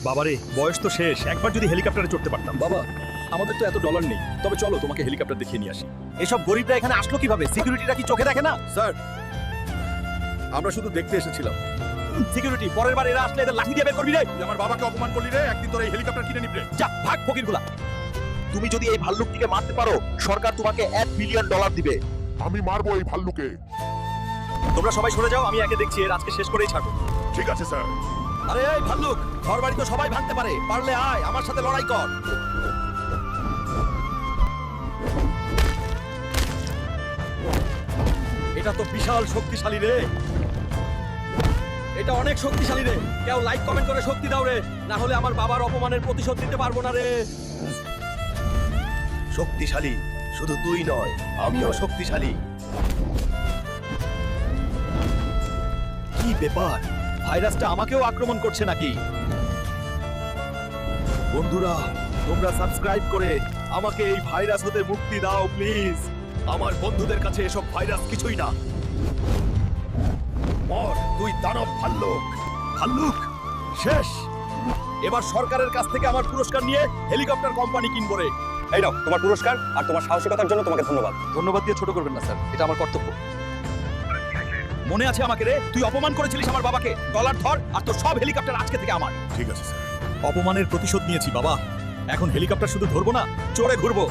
বাবারে বয়স তো শেষ, একবার যদি হেলিকপ্টারে চড়তে পারতাম। বাবা, আমাদের তো এত ডলার নেই, তবে চলো তোমাকে হেলিকপ্টার দেখিয়ে নিয়ে আসি। এসব গরিবরা এখানে আসলো কিভাবে? সিকিউরিটিরা কি চোখে দেখে না? স্যার, আমরা শুধু দেখতে এসেছিলাম। সিকিউরিটি, পরের বার এরা আসলে এদের লাঠি দিয়ে বের করবি রে। তুই আমার বাবাকে অপমান করলি রে, একদিন তোর এই হেলিকপ্টার কিনে নিবি রে। যা ভাগ ফকিরগুলা। তুমি যদি এই ভাল্লুকটিকে মারতে পারো, সরকার তোমাকে $1 বিলিয়ন দিবে। আমি মারবো এই ভাল্লুকে। তোমরা সবাই সরে যাও, আমি একে দেখছি, এর আজকে শেষ করেই ছাড়বো। ঠিক আছে স্যার। আরে এই ভাল্লুক, ঘর বাড়ি তো সবাই ভাঙতে পারে, পারলে আয় আমার সাথে লড়াই কর। এটা তো বিশাল শক্তিশালী রে। এটা অনেক শক্তিশালী রে। কেউ লাইক কমেন্ট করে শক্তি দাও রে, না হলে আমার বাবার অপমানের প্রতিশোধ দিতে পারবো না রে। শক্তিশালী শুধু তুই নয়, আমিও শক্তিশালী। কি ব্যাপার, ভাইরাসটা আমাকেও আক্রমণ করছে নাকি? বন্ধুরা, তোমরা সাবস্ক্রাইব করে আমাকে এই ভাইরাস হতে মুক্তি দাও প্লিজ। আমার বন্ধুদের কাছে এসব ভাইরাস কিছুই না। মর তুই দানব ভাল্লুক। ভাল্লুক শেষ। এবার সরকারের কাছ থেকে আমার পুরস্কার নিয়ে হেলিকপ্টার কোম্পানি কিনবো রে। এই নাও তোমার পুরস্কার, আর তোমার সাহসিকতার জন্য তোমাকে ধন্যবাদ। ধন্যবাদ দিয়ে ছোট করবেন না স্যার, এটা আমার কর্তব্য। মনে আছে আমাকে রে, তুই অপমান করেছিলিস আমার বাবাকে। ডলার ধর, আর তোর সব হেলিকপ্টার আজকে থেকে আমার। ঠিক আছে স্যার। অপমানের প্রতিশোধ নিয়েছি বাবা। এখন হেলিকপ্টার শুধু ধরবো না, চড়ে ঘুরবো।